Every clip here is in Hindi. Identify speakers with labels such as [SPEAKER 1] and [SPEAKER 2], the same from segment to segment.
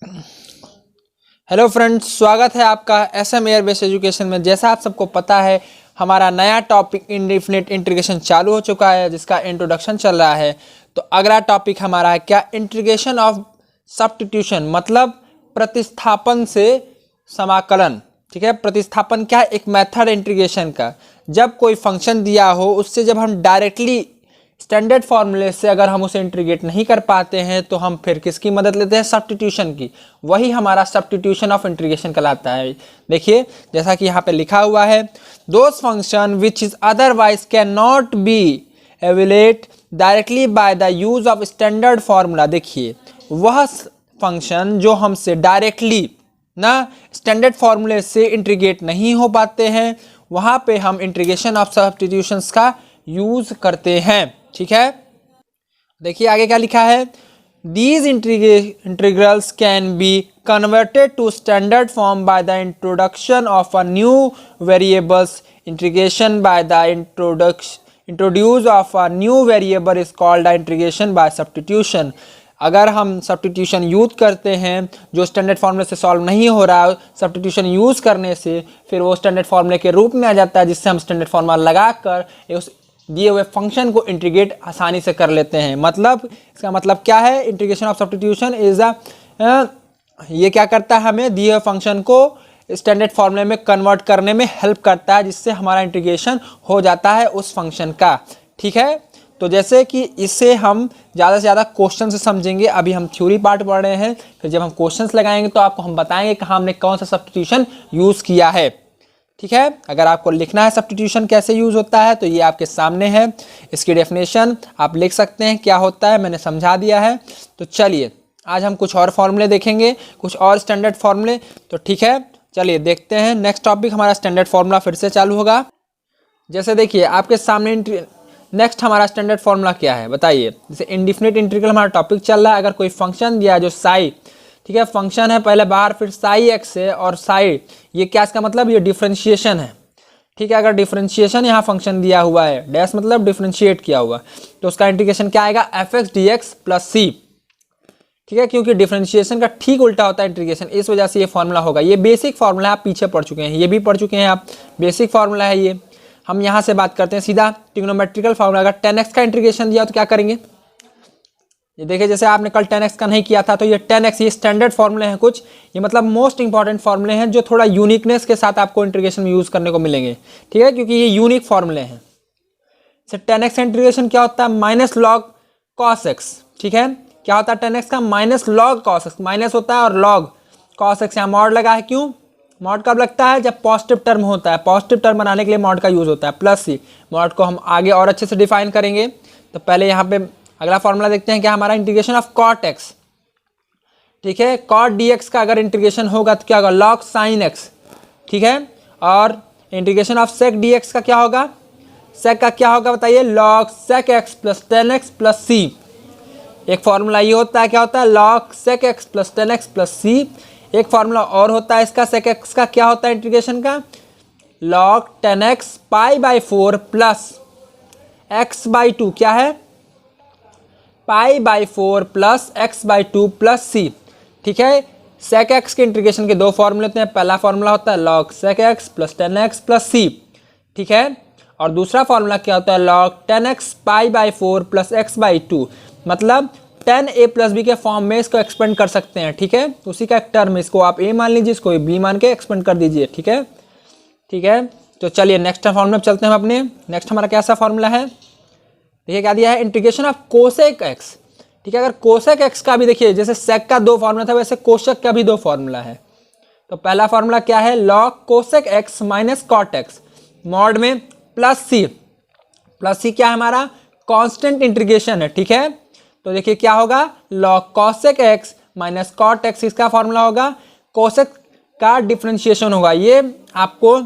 [SPEAKER 1] हेलो फ्रेंड्स, स्वागत है आपका एसएम एयर बेस्ड एजुकेशन में। जैसा आप सबको पता है, हमारा नया टॉपिक इंडिफिनिट इंटीग्रेशन चालू हो चुका है, जिसका इंट्रोडक्शन चल रहा है। तो अगला टॉपिक हमारा है क्या, इंटीग्रेशन ऑफ सब्स्टिट्यूशन, मतलब प्रतिस्थापन से समाकलन। ठीक है, प्रतिस्थापन क्या है? एक मेथड इंटीग्रेशन का। जब कोई फंक्शन दिया हो, उससे जब हम डायरेक्टली स्टैंडर्ड फॉर्मूले से अगर हम उसे इंटीग्रेट नहीं कर पाते हैं, तो हम फिर किसकी मदद लेते हैं? सब्स्टिट्यूशन की। वही हमारा सब्स्टिट्यूशन ऑफ इंटीग्रेशन कहलाता है। देखिए, जैसा कि यहाँ पे लिखा हुआ है, those function which is otherwise can not be evaluate directly by the use of standard formula. देखिए, वह फंक्शन जो हमसे डायरेक्टली ना स्टैंडर्ड फॉर्मूले से इंटीग्रेट नहीं हो पाते हैं, वहां पे हम इंटीग्रेशन ऑफ सब्स्टिट्यूशंस का यूज करते हैं। ठीक है, देखिए आगे क्या लिखा है, these integrals can be converted to standard form by the introduction of a new variables. Integration by the introduce of a new variable is called integration by substitution. अगर हम सब्स्टिट्यूशन यूज करते हैं, जो स्टैंडर्ड फॉर्मूले से सॉल्व नहीं हो रहा है, सब्स्टिट्यूशन यूज करने से फिर वो स्टैंडर्ड फॉर्मूले के रूप में आ जाता है, जिससे हम स्टैंडर्ड फॉर्मूला लगाकर उस दिए हुए फंक्शन को इंटीग्रेट आसानी से कर लेते हैं। मतलब इसका मतलब क्या है, इंटीग्रेशन ऑफ सब्स्टिट्यूशन इज ये क्या करता है, हमें दिए हुए फंक्शन को स्टैंडर्ड फॉर्मूले में कन्वर्ट करने में हेल्प करता है, जिससे हमारा इंटीग्रेशन हो जाता है उस फंक्शन का। ठीक है, तो जैसे कि इसे हम ज़्यादा से ज़्यादा क्वेश्चन से समझेंगे। अभी हम थ्योरी पार्ट पढ़ रहे हैं, फिर जब हम क्वेश्चंस लगाएंगे तो आपको हम बताएंगे कि हमने कौन सा सब्स्टिट्यूशन यूज़ किया है। ठीक है, अगर आपको लिखना है सब्स्टिट्यूशन कैसे यूज होता है, तो ये आपके सामने है। इसकी डेफिनेशन आप लिख सकते हैं, क्या होता है मैंने समझा दिया है। तो चलिए आज हम कुछ और फॉर्मूले देखेंगे, कुछ और स्टैंडर्ड फॉर्मूले। तो ठीक है, चलिए देखते हैं। नेक्स्ट टॉपिक हमारा स्टैंडर्ड फॉर्मूला फिर से चालू होगा। जैसे देखिए आपके सामने नेक्स्ट हमारा स्टैंडर्ड फॉर्मूला क्या है बताइए। जैसे इंडिफिनिट इंटीग्रल हमारा टॉपिक चल रहा है। अगर कोई फंक्शन दिया जो साई, ठीक है, फंक्शन है पहले बाहर, फिर साई एक्स है और साई, ये क्या इसका मतलब, ये डिफरेंशिएशन है। ठीक है, अगर डिफरेंशिएशन यहाँ फंक्शन दिया हुआ है, डैश मतलब डिफरेंशिएट किया हुआ, तो उसका इंटीग्रेशन क्या आएगा, f x d x plus c. ठीक है, क्योंकि डिफरेंशिएशन का ठीक उल्टा होता है इंटीग्रेशन, इस वजह से ये फॉर्मूला होगा। ये बेसिक फॉर्मूला आप पीछे पढ़ चुके हैं, ये भी पढ़ चुके हैं आप, बेसिक फॉर्मूला है ये। हम यहाँ से बात करते हैं सीधा ट्रिग्नोमेट्रिकल फॉर्मूला। अगर 10x का इंटीग्रेशन दिया तो क्या करेंगे, ये देखिए, जैसे आपने कल 10x का नहीं किया था, तो ये 10x, ये स्टैंडर्ड फॉर्मूले हैं कुछ, ये मतलब मोस्ट इंपॉर्टेंट फॉर्मूले हैं, जो थोड़ा यूनिकनेस के साथ आपको इंटीग्रेशन में यूज करने को मिलेंगे। ठीक है, क्योंकि ये यूनिक फॉर्मूले हैं। जैसे 10x इंटीग्रेशन क्या होता है, माइनस लॉग कॉस एक्स। ठीक है, क्या होता है 10x का, minus log cos x, minus होता है और लॉग कॉस एक्स, यहाँ मॉड लगा है। क्यों मॉड कब लगता है, जब पॉजिटिव टर्म होता है। पॉजिटिव टर्म बनाने के लिए मॉड का यूज होता है, प्लस सी। मॉड को हम आगे और अच्छे से डिफाइन करेंगे। तो पहले यहाँ पे अगला फॉर्मूला देखते हैं क्या, हमारा इंटीग्रेशन ऑफ कॉट एक्स। ठीक है, कॉट डी एक्स का अगर इंटीग्रेशन होगा तो क्या होगा, लॉग साइन एक्स। ठीक है, और integration of sec d x का क्या होगा, सेक का क्या होगा बताइए, log sec x plus 10x plus c. एक फॉर्मूला ये होता है, क्या होता है, log sec x plus 10x plus c. एक फॉर्मूला और होता है इसका, सेक एक्स का क्या होता है इंटीग्रेशन का, log 10x pi by 4 plus x by 2, क्या है, pi by 4 plus x by 2 plus c. ठीक है, सेक एक्स के इंटीग्रेशन के दो फॉर्मूले होते हैं। पहला फॉर्मूला होता है log sec x plus 10x plus c. ठीक है, और दूसरा फॉर्मूला क्या होता है, log 10x pi by 4 plus x by 2, मतलब 10a प्लस बी के फॉर्म में इसको एक्सपेंड कर सकते हैं। ठीक है, उसी का एक टर्म, इसको आप a मान लीजिए, इसको b मान के एक्सपेंड कर दीजिए। ठीक है, ठीक है, तो चलिए नेक्स्ट फॉर्मूला चलते हैं हम अपने। नेक्स्ट हमारा कैसा फॉर्मूला है, देखिए क्या दिया है, इंटीग्रेशन ऑफ कोसेक एक्स। ठीक है, अगर कोसेक एक्स का भी देखिए, जैसे सेक का दो फॉर्मूला था, वैसे कोसेक का भी दो फॉर्मूला है। तो पहला फॉर्मूला क्या है, log cosec x minus cot x, mod में प्लस सी। प्लस सी क्या है, हमारा कांस्टेंट इंटीग्रेशन है। ठीक है, तो देखिए क्या होगा, log cosec x minus cot x, इसका फॉर्मूला होगा, कोसेक का डिफरेंशिएशन होगा। ये आपको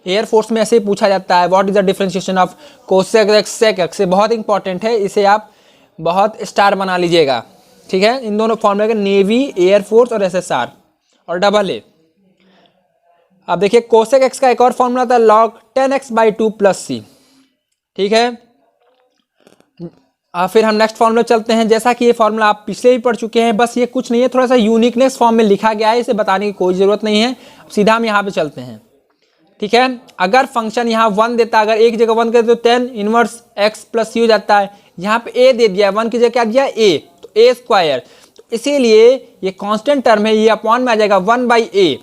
[SPEAKER 1] एयरफोर्स में ऐसे ही पूछा जाता है, what is the differentiation of cosec x sec x, बहुत इंपॉर्टेंट है, इसे आप बहुत स्टार बना लीजिएगा। ठीक है, इन दोनों फॉर्मूले के, नेवी, एयरफोर्स और एसएसआर और डबल ए। अब देखिए कोसेक एक्स का एक और फॉर्मूला था, log 10x by 2 plus c. ठीक है, फिर हम नेक्स्ट फॉर्मूला चलते हैं। जैसा कि ये फॉर्मूला आप पिछले ही पढ़ चुके हैं, बस ये कुछ नहीं है, थोड़ा सा यूनिकनेस फॉर्म में लिखा गया है, इसे बताने की कोई ज़रूरत नहीं है। सीधा हम यहाँ पे चलते हैं, ठीक है। अगर फंक्शन यहाँ 1 देता, अगर एक जगह 1 करते तो tan इनवर्स x प्लस सी हो जाता है। यहाँ पे a दे दिया, 1 की जगह क्या दिया a, तो a स्क्वायर, तो इसीलिए ये कांस्टेंट टर्म है, ये अपॉन में आ जाएगा 1/a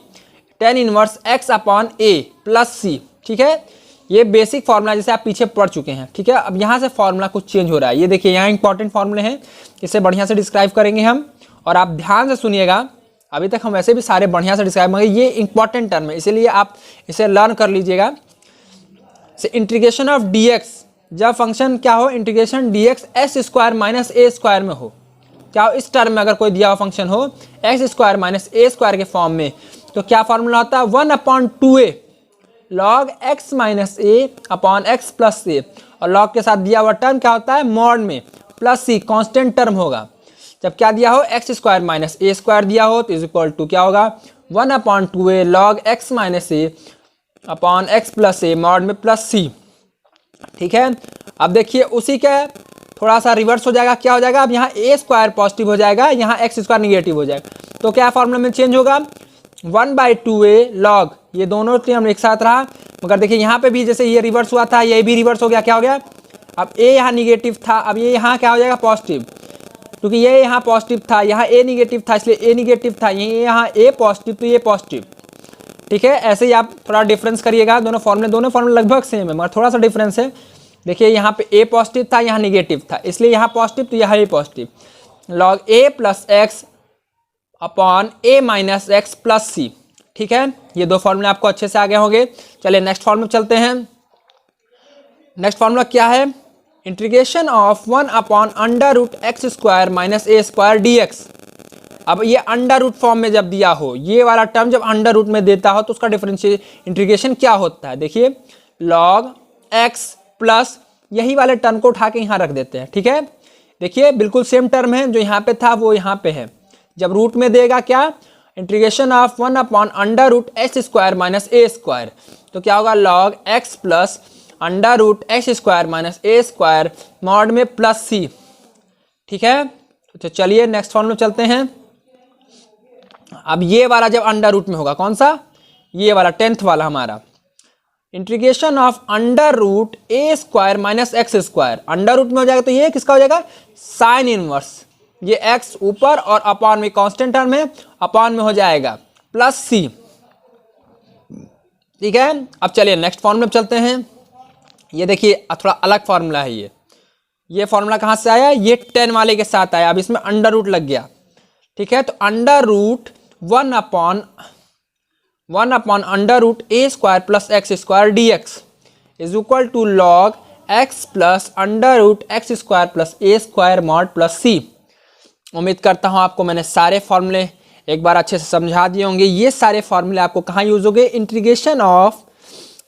[SPEAKER 1] tan inverse x upon a plus c, ठीक है। ये बेसिक फॉर्मूला जैसे आप पीछे पढ़ चुके हैं, ठीक है। अब यहाँ से फॉर्मूला कुछ चेंज हो रहा है, ये देखिए यहाँ इंपॉर्टेंट फॉर्मूले हैं, इसे बढ़िया से डिस्क्राइब करेंगे हम, और आप ध्यान से सुनिएगा। अभी तक हम वैसे भी सारे बढ़िया से डिस्क्राइब, मगर ये इंपॉर्टेंट टर्म है, इसीलिए आप इसे लर्न कर लीजिएगा। इंटीग्रेशन ऑफ dx, जब फंक्शन क्या हो, integration dx x square minus a square में हो, क्या हो, इस टर्म में अगर कोई दिया हुआ फंक्शन हो x square minus a square के फॉर्म में, तो क्या फॉर्मूला होता है, 1/2a लॉग x माइनस ए अपॉन एक्स प्लस ए, और लॉग के साथ दिया हुआ टर्म क्या होता है, मॉड में प्लस सी, कॉन्स्टेंट टर्म होगा। जब क्या दिया हो, x square minus a square दिया हो, तो इज इक्वल टू क्या होगा, 1/2a log x minus A upon x plus A mod में प्लस सी, ठीक है। अब देखिए उसी का थोड़ा सा रिवर्स हो जाएगा, क्या हो जाएगा, अब यहाँ ए स्क्वायर पॉजिटिव हो जाएगा, यहाँ एक्स स्क्वायर निगेटिव हो जाएगा, तो क्या फॉर्मूला में चेंज होगा, 1/2a लॉग, ये दोनों टर्म एक साथ रहा, मगर देखिए यहाँ पे भी जैसे ये रिवर्स हुआ था, ये भी रिवर्स हो गया, क्या हो गया, अब a यहाँ निगेटिव था, अब ये यहाँ क्या हो जाएगा, पॉजिटिव, क्योंकि ये यहाँ पॉजिटिव था, यहाँ a निगेटिव था, इसलिए a निगेटिव था, ये यहाँ a पॉजिटिव, तो ये पॉजिटिव, ठीक है। ऐसे ही आप थोड़ा डिफरेंस करिएगा, दोनों फॉर्मूले लगभग सेम है, मगर थोड़ा सा डिफरेंस है। देखिए यहाँ पे a पॉजिटिव था, यहाँ निगेटिव था, इसलिए यहाँ पॉजिटिव, तो यहाँ a positive, log a plus x upon a minus x plus c, ठीक है। ये दो फॉर्मूले आपको अच्छे से आ गए होंगे। चलिए नेक्स्ट फॉर्मूला चलते हैं। नेक्स्ट फॉर्मूला क्या है, integration of 1/√x square minus a square dx। अब ये अंडर रूट फॉर्म में जब दिया हो, ये वाला टर्म जब अंडर रूट में देता हो, तो उसका डिफरेंशियल इंटीग्रेशन क्या होता है, देखिए log x प्लस, यही वाले टर्म को उठा के यहाँ रख देते हैं, ठीक है। देखिए बिल्कुल सेम टर्म है, जो यहाँ पे था वो यहाँ पे है, जब रूट में देगा क्या, integration of 1/√x square minus a square, तो क्या होगा, log x plus √x square minus a square mod में प्लस सी, ठीक है। तो चलिए नेक्स्ट फॉर्मूला चलते हैं। अब ये वाला जब अंडर रूट में होगा, कौन सा, ये वाला 10th वाला हमारा, integration of √a square minus x square, under root में हो जाएगा, तो ये किसका हो जाएगा, साइन इनवर्स, ये x ऊपर और अपॉन में कांस्टेंट टर्म है, अपॉन में हो जाएगा प्लस सी, ठीक है। अब चलिए नेक्स्ट फॉर्मूला चलते हैं। ये देखिए थोड़ा अलग फॉर्मूला है, ये फॉर्मूला कहाँ से आया, ये 10 वाले के साथ आया, अब इसमें अंडर रूट लग गया, ठीक है। तो under root 1/√a square plus x square dx is equal to log x plus √x square plus a square mod plus c. उम्मीद करता हूँ आपको मैंने सारे फॉर्मूले एक बार अच्छे से समझा दिए होंगे। ये सारे फॉर्मूले आपको कहाँ यूज होंगे,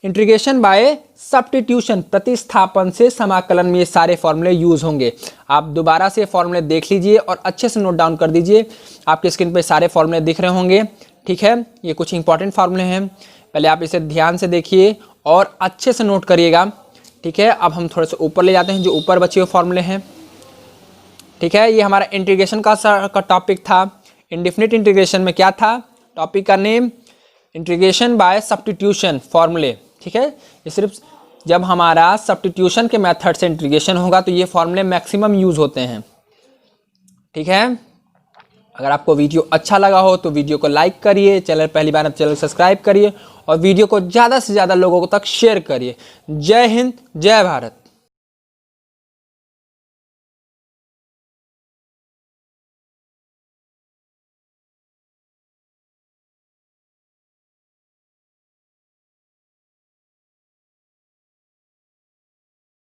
[SPEAKER 1] इंटीग्रेशन बाय सब्स्टिट्यूशन, प्रतिस्थापन से समाकलन में ये सारे फॉर्मूले यूज होंगे। आप दोबारा से फॉर्मूले देख लीजिए और अच्छे से नोट डाउन कर दीजिए, आपके स्क्रीन पे सारे फॉर्मूले दिख रहे होंगे, ठीक है। ये कुछ इंपॉर्टेंट फॉर्मूले हैं, पहले आप इसे ध्यान से देखिए और अच्छे से नोट करिएगा, ठीक है। अब हम थोड़े से ऊपर ले जाते हैं, जो ऊपर बचे हुए फॉर्मूले हैं, ठीक है। ये हमारा इंटीग्रेशन का टॉपिक था। इंडेफिनिट इंटीग्रेशन में क्या था, टॉपिक का नेम इंटीग्रेशन बाय सब्स्टिट्यूशन फॉर्मूले, ठीक है। ये सिर्फ जब हमारा सब्स्टिट्यूशन के मेथड से इंटीग्रेशन होगा तो ये फॉर्मूले मैक्सिमम यूज होते हैं, ठीक है। अगर आपको वीडियो अच्छा लगा हो तो वीडियो को लाइक करिए, चैनल पहली बार चैनल सब्सक्राइब करिए और वीडियो को ज़्यादा से ज़्यादा लोगों तक शेयर करिए। जय हिंद, जय भारत।